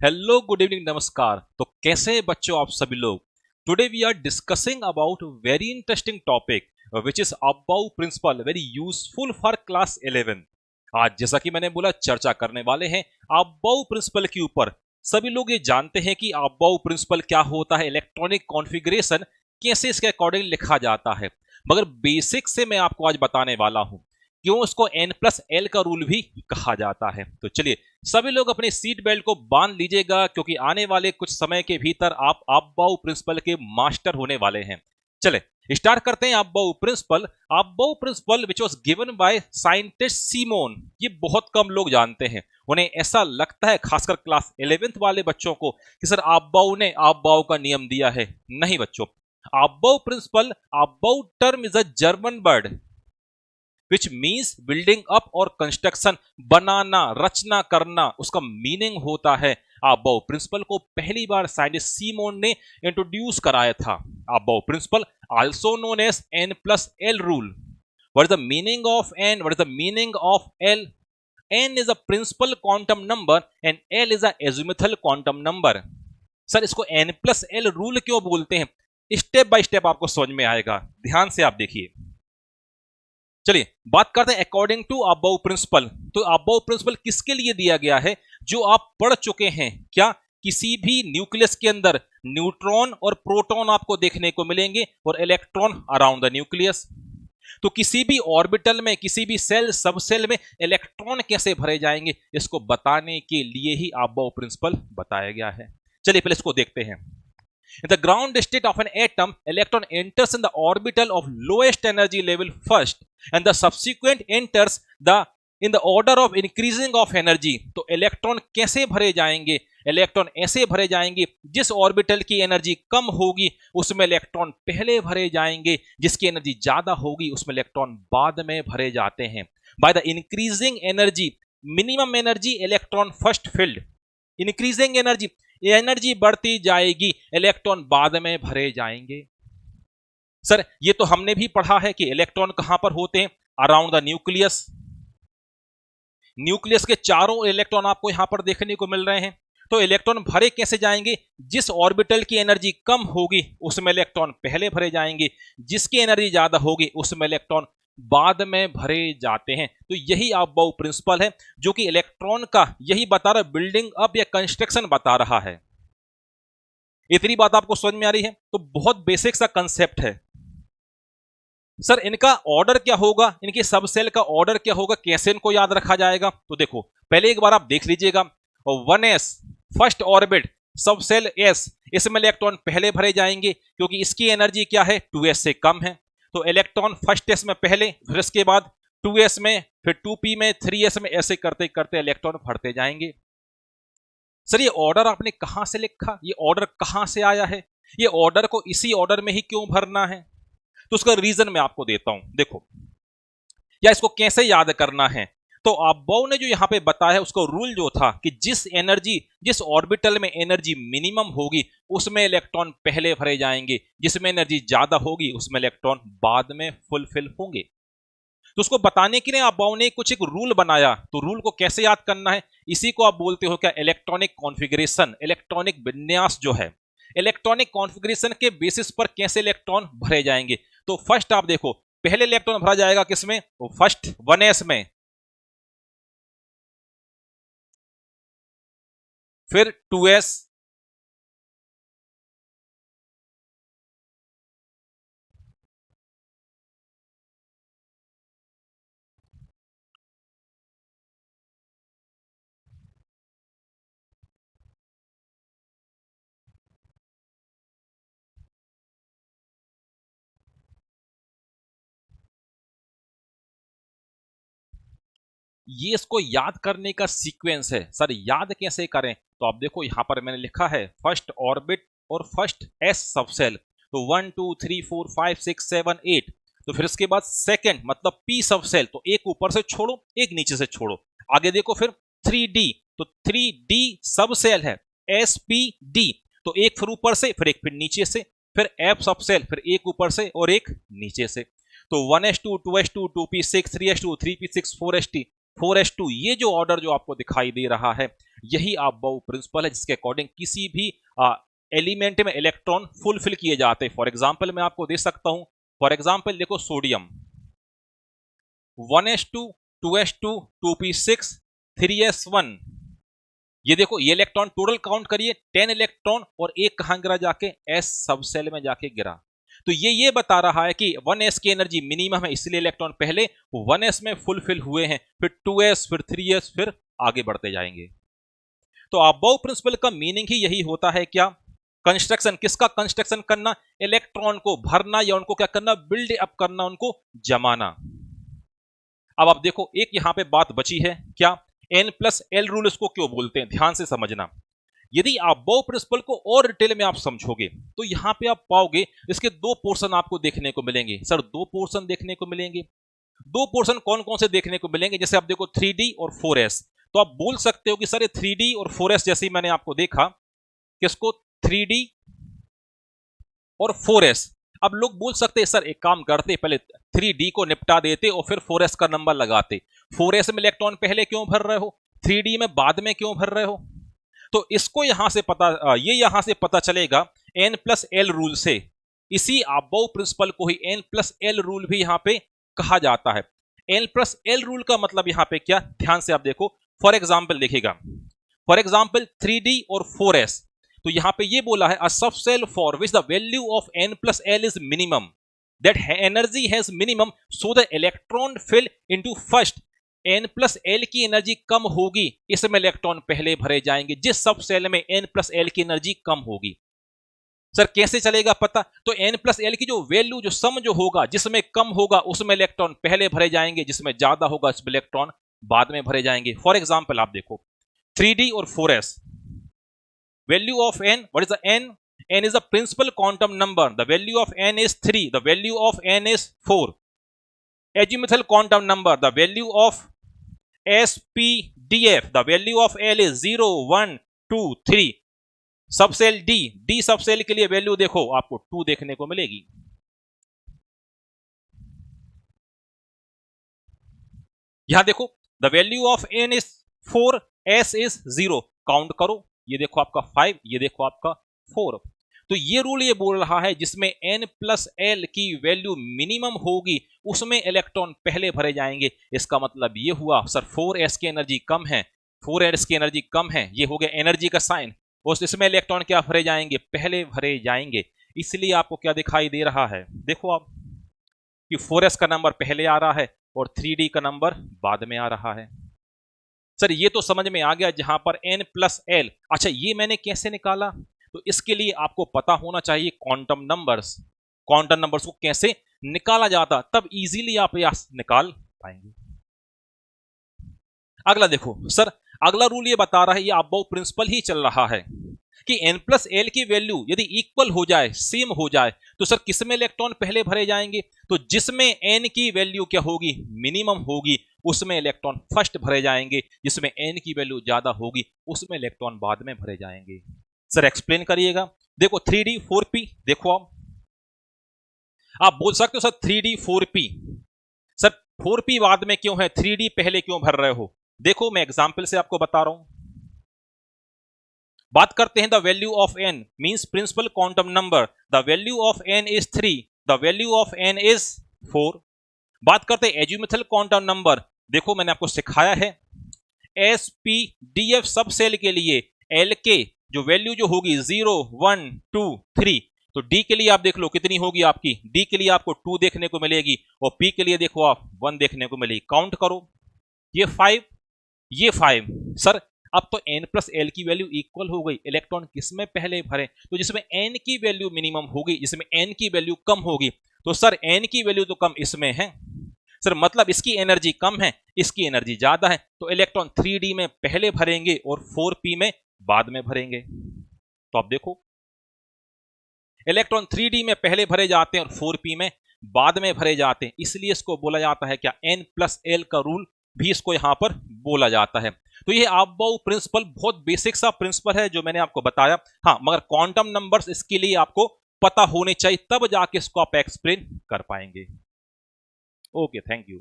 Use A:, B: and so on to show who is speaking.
A: Hello good evening नमस्कार। तो कैसे हैं बच्चों आप सभी लोग। Today we are discussing about very interesting topic which is Aufbau principle very useful for class 11। आज जैसा कि मैंने बोला चर्चा करने वाले हैं अबाउ प्रिंसिपल के ऊपर। सभी लोग ये जानते हैं कि अबाउ प्रिंसिपल क्या होता है, इलेक्ट्रॉनिक कॉन्फ़िगरेशन कैसे इसके अकॉर्डिंग लिखा जाता है, मगर बेसिक से मैं आपको आज बताने वाला हूं क्यों इसको N+L का रूल भी कहा जाता है। तो चलिए सभी लोग अपनी सीट बेल्ट को बांध लीजिएगा क्योंकि आने वाले कुछ समय के भीतर आप अबाउ प्रिंसिपल के मास्टर होने वाले हैं। चले स्टार्ट करते हैं। Aufbau principle which was given by scientist Simon. ये बहुत कम लोग जानते हैं, उन्हें ऐसा लगता है खासकर क्लास 11th वाले बच्चों को कि सर अबाउ ने अबाउ का नियम दिया है। नहीं बच्चों, Aufbau principle, Aufbau term is a German word which means building up और कंस्ट्रक्शन, बनाना रचना करना, उसका मीनिंग होता है। अबाउ प्रिंसिपल को पहली बार साइंटिस्ट सीमोन ने इंट्रोड्यूस कराया था। Aufbau principle also known as N+L rule. What is the meaning of N? What is the meaning of L? N is a principal quantum number and L is a azimuthal quantum number। Sir इसको N+L rule क्यों बोलते हैं, step by step आपको समझ में आएगा, ध्यान से आप देखिए। चलिए बात करते हैं अकॉर्डिंग टू अबाउ प्रिंसिपल। तो अबाउ प्रिंसिपल किसके लिए दिया गया है? जो आप पढ़ चुके हैं क्या, किसी भी न्यूक्लियस के अंदर न्यूट्रॉन और प्रोटॉन आपको देखने को मिलेंगे और इलेक्ट्रॉन अराउंड द न्यूक्लियस। तो किसी भी ऑर्बिटल में, किसी भी सेल सबसेल में इलेक्ट्रॉन कैसे भरे जाएंगे, इसको बताने के लिए ही अबाउ प्रिंसिपल बताया गया है। चलिए पहले इसको देखते हैं। In the ground state of an atom, electron enters in the orbital of lowest energy level first, and the subsequent enters the in the order of increasing of energy। तो electron कैसे भरे जाएंगे? इलेक्ट्रॉन ऐसे भरे जाएंगे जिस orbital की energy कम होगी उसमें इलेक्ट्रॉन पहले भरे जाएंगे, जिसकी एनर्जी ज्यादा होगी उसमें इलेक्ट्रॉन बाद में भरे जाते हैं। By the increasing energy, minimum energy electron first field. Increasing energy बढ़ती जाएगी, इलेक्ट्रॉन बाद में भरे जाएंगे। सर ये तो हमने भी पढ़ा है कि इलेक्ट्रॉन कहां पर होते हैं, अराउंड द न्यूक्लियस। न्यूक्लियस के चारों इलेक्ट्रॉन आपको यहां पर देखने को मिल रहे हैं। तो इलेक्ट्रॉन भरे कैसे जाएंगे? जिस ऑर्बिटल की एनर्जी कम होगी उसमें इलेक्ट्रॉन पहले भरे जाएंगे, जिसकी एनर्जी ज्यादा होगी उसमें इलेक्ट्रॉन बाद में भरे जाते हैं। तो यही अबाउ प्रिंसिपल है जो कि इलेक्ट्रॉन का यही बता रहा, बिल्डिंग अप या कंस्ट्रक्शन बता रहा है। इतनी बात आपको समझ में आ रही है? तो बहुत बेसिक सा कंसेप्ट है। सर इनका ऑर्डर क्या होगा, इनके सब सेल का ऑर्डर क्या होगा, कैसे इनको याद रखा जाएगा? तो देखो पहले एक बार आप देख लीजिएगा। 1s फर्स्ट ऑर्बिट, सब सेल s, इसमें इलेक्ट्रॉन पहले भरे जाएंगे क्योंकि इसकी एनर्जी क्या है, 2s से कम है। तो इलेक्ट्रॉन फर्स्ट s में पहले, फिर इसके बाद 2s में, फिर 2p में, 3s में, ऐसे करते करते इलेक्ट्रॉन भरते जाएंगे। सर ये ऑर्डर आपने कहां से लिखा, ये ऑर्डर कहां से आया है, ये ऑर्डर को इसी ऑर्डर में ही क्यों भरना है? तो उसका रीजन मैं आपको देता हूं, देखो या इसको कैसे याद करना है। तो अबाउ ने जो यहां पे बताया है उसका रूल जो था कि जिस ऑर्बिटल में एनर्जी मिनिमम होगी उसमें इलेक्ट्रॉन पहले भरे जाएंगे, जिसमें एनर्जी ज्यादा होगी उसमें इलेक्ट्रॉन बाद में फुलफिल होंगे। तो उसको बताने के लिए अबाउ ने कुछ एक रूल बनाया। तो रूल को कैसे याद करना है, इसी को आप बोलते हो क्या, इलेक्ट्रॉनिक कॉन्फ़िगरेशन। इलेक्ट्रॉनिक विन्यास जो है, इलेक्ट्रॉनिक कॉन्फ़िगरेशन के बेसिस पर कैसे इलेक्ट्रॉन भरे जाएंगे। तो फर्स्ट आप देखो, पहले इलेक्ट्रॉन भरा जाएगा किसमें, तो फर्स्ट 1s में, फिर 2s, ये इसको याद करने का सीक्वेंस है। सर याद कैसे करें? तो आप देखो यहां पर मैंने लिखा है फर्स्ट ऑर्बिट और फर्स्ट एस सबसेल। तो 1 2 3 4 5 6 7 8। तो फिर इसके बाद सेकंड मतलब पी सबसेल, तो एक ऊपर से छोड़ो एक नीचे से छोड़ो। आगे देखो फिर 3D, तो 3D सबसेल है, SPD। तो एक फिर ऊपर से, फिर एक फिर नीचे से, फिर F सबसेल, फिर एक ऊपर से और एक नीचे से। तो 1s2 2s2 2p6 3s2 3p6 4s2 ये जो ऑर्डर जो आपको दिखाई दे रहा है, यही अबाउ प्रिंसिपल है जिसके अकॉर्डिंग किसी भी एलिमेंट में इलेक्ट्रॉन फुलफिल किए जाते हैं। फॉर एग्जाम्पल मैं आपको दे सकता हूं, फॉर एग्जाम्पल देखो sodium 1s2 2s2 2p6 3s1, ये देखो ये इलेक्ट्रॉन टोटल काउंट करिए 10 इलेक्ट्रॉन और एक कहां गिरा जाके एस सब सेल में जाके गिरा। तो ये बता रहा है कि 1s की एनर्जी मिनिमम है, इसलिए इलेक्ट्रॉन पहले 1s में फुलफिल हुए हैं, फिर 2s, फिर 3s, फिर आगे बढ़ते जाएंगे। तो अबाउ प्रिंसिपल का मीनिंग ही यही होता है, क्या कंस्ट्रक्शन, किसका कंस्ट्रक्शन करना, इलेक्ट्रॉन को भरना या उनको क्या करना, बिल्ड अप करना, उनको जमाना। अब आप देखो एक यहां पे बात बची है, क्या N+L रूल इसको क्यों बोलते हैं, ध्यान से समझना। यदि आप अबाउ प्रिंसिपल को और डिटेल में आप समझोगे तो यहां पे आप पाओगे इसके दो पोर्शन आपको देखने को मिलेंगे। सर दो पोर्शन देखने को मिलेंगे, दो पोर्शन कौन कौन से देखने को मिलेंगे, जैसे आप देखो 3D और 4s, तो आप बोल सकते हो कि सर ये 3D और 4s जैसे मैंने आपको देखा, किसको 3D और 4s। अब लोग बोल सकते हैं सर एक काम करते, पहले 3D को निपटा देते और फिर 4s का नंबर लगाते, 4s में इलेक्ट्रॉन पहले क्यों भर रहे हो, 3D में बाद में क्यों भर रहे हो। तो इसको यहां से पता, ये यहां से पता चलेगा N+L रूल से। इसी अबाउ प्रिंसिपल को ही N+L रूल भी यहां पे कहा जाता है। N+L रूल का मतलब यहां पे क्या, ध्यान से आप देखो, फॉर एग्जाम्पल देखिएगा, फॉर एग्जाम्पल 3D और 4s, तो यहां पे ये बोला है a subshell for which the value of N+L is minimum, that energy has minimum so the electron fill into first. N+L की एनर्जी कम होगी, इसमें इलेक्ट्रॉन पहले भरे जाएंगे, जिस सब सेल में N+L की एनर्जी कम होगी। सर कैसे चलेगा पता, तो N+L की जो वैल्यू, जो सम जो होगा, जिसमें कम होगा उसमें इलेक्ट्रॉन पहले भरे जाएंगे, जिसमें ज्यादा होगा उसमें इलेक्ट्रॉन बाद में भरे जाएंगे। फॉर एग्जाम्पल आप देखो 3D और 4s, value of n, what is the n, n is the principal quantum number, the value of n is 3, the value of n is 4. Azimuthal quantum number, the value of SPDF, the value of L is 0 1 2 3. Subshell D subshell के लिए value देखो आपको 2 देखने को मिलेगी। यहां देखो the value of n is 4, s is 0, count करो, ये देखो आपका 5, ये देखो आपका 4। तो ये रूल ये बोल रहा है जिसमें N+L की वैल्यू मिनिमम होगी उसमें इलेक्ट्रॉन पहले भरे जाएंगे। इसका मतलब ये हुआ सर 4s की एनर्जी कम है, 4s की एनर्जी कम है, ये हो गया एनर्जी का साइन, और इसमें इलेक्ट्रॉन क्या भरे जाएंगे, पहले भरे जाएंगे। इसलिए आपको क्या दिखाई दे रहा है, देखो आप कि 4s का नंबर पहले आ रहा है और 3D का नंबर बाद में आ रहा है। सर ये तो समझ में आ गया जहां पर N+L। अच्छा ये मैंने कैसे निकाला, तो इसके लिए आपको पता होना चाहिए क्वांटम नंबर्स, क्वांटम नंबर्स को कैसे निकाला जाता, तब इजीली आप यह निकाल पाएंगे। अगला देखो सर, अगला रूल ये बता रहा है, ये अबाउ प्रिंसिपल ही चल रहा है कि N+L की वैल्यू यदि इक्वल हो जाए, सेम हो जाए, तो सर किसमें इलेक्ट्रॉन पहले भरे जाएंगे, तो जिसमें n की वैल्यू क्या होगी, मिनिमम होगी, उसमें इलेक्ट्रॉन फर्स्ट भरे जाएंगे, जिसमें n की वैल्यू ज्यादा होगी उसमें इलेक्ट्रॉन बाद में भरे जाएंगे। सर एक्सप्लेन करिएगा। देखो 3D 4p, देखो आप बोल सकते हो sir 3D 4p, sir 4p बाद में क्यों है, 3D पहले क्यों भर रहे हो। देखो मैं एग्जाम्पल से आपको बता रहा हूं, बात करते हैं the value of n means principal quantum number, the value of n is 3, the value of n is 4। बात करते हैं एजिमुथल क्वांटम नंबर, देखो मैंने आपको सिखाया है SPDF सब सेल के लिए LK जो वैल्यू जो होगी 0 1 2 3, तो D के लिए आप देख लो कितनी होगी आपकी, D के लिए आपको 2 देखने को मिलेगी और P के लिए देखो आप 1 देखने को मिलेगी। काउंट करो, ये 5, ये 5। सर अब तो N+L की वैल्यू इक्वल हो गई, इलेक्ट्रॉन किसमें पहले भरे, तो जिसमें n की वैल्यू मिनिमम होगी, जिसमें n की वैल्यू कम होगी, तो सर n की वैल्यू तो कम इसमें है, सर मतलब इसकी एनर्जी कम है, इसकी एनर्जी ज्यादा है, तो इलेक्ट्रॉन 3D में पहले भरेंगे और 4p में बाद में भरेंगे। तो आप देखो इलेक्ट्रॉन 3D में पहले भरे जाते हैं और 4p में बाद में भरे जाते हैं, इसलिए इसको बोला जाता है क्या, N+L का रूल भी इसको यहां पर बोला जाता है। तो ये अबाउ प्रिंसिपल बहुत बेसिक सा प्रिंसिपल है जो मैंने आपको बताया। हाँ मगर क्वांटम नंबर्स इसके लिए आपको पता होने चाहिए, तब जाके इसको आप एक्सप्लेन कर पाएंगे। Okay, thank you.